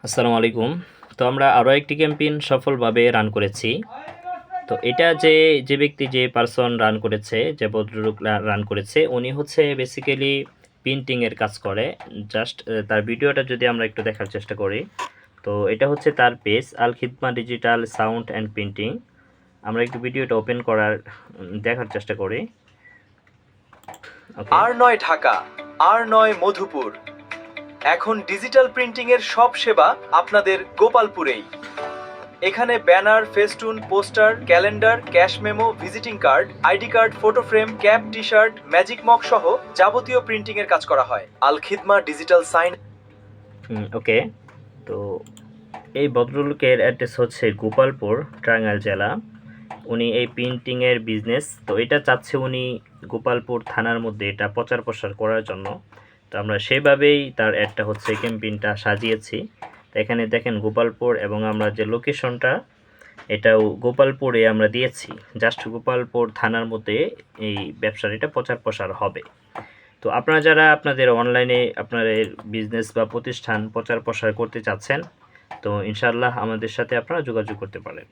আসসালামু আলাইকুম। তো আমরা আরও একটি ক্যাম্পেইন সফলভাবে রান করেছি। তো এটা যে ব্যক্তি যে পারসন রান করেছে, যে ভদ্রলোক রান করেছে, উনি হচ্ছে বেসিক্যালি প্রিন্টিংয়ের কাজ করে। জাস্ট তার ভিডিওটা যদি আমরা একটু দেখার চেষ্টা করি, তো এটা হচ্ছে তার page Al Khidma digital sound and printing. আমরা একটু ভিডিওটা ওপেন করার দেখার চেষ্টা করি। ওকে। আর9 ঢাকা, আর9 মধুপুর। এখন ডিজিটাল প্রিন্টিং এর সব সেবা আপনাদের গোপালপুরেই। এখানে banner, festoon, poster, calendar, cash memo, visiting card, ID card, photo frame, cap, T shirt, magic mock সহ যাবতীয় প্রিন্টিং এর কাজ করা হয়। আল খিদমা ডিজিটাল সাইন। ওকে। তো এই ভদ্রলোকের অ্যাড্রেস হচ্ছে গোপালপুর, টাঙ্গাইল জেলা। উনি এই প্রিন্টিংয়ের বিজনেস, তো এটা চাচ্ছে উনি গোপালপুর থানার মধ্যে এটা প্রচার প্রসার করার জন্য। তো আমরা সেভাবেই তার একটা হচ্ছে ক্যাম্পেইনটা সাজিয়েছি। তো এখানে দেখেন গোপালপুর, এবং আমরা যে লোকেশনটা এটাও গোপালপুরে আমরা দিয়েছি। জাস্ট গোপালপুর থানার মধ্যে এই ব্যবসার এটা প্রচার প্রসার হবে। তো আপনারা যারা আপনাদের অনলাইনে আপনাদের বিজনেস বা প্রতিষ্ঠান প্রচার প্রসার করতে চাচ্ছেন, তো ইনশাআল্লাহ আমাদের সাথে আপনারা যোগাযোগ করতে পারেন।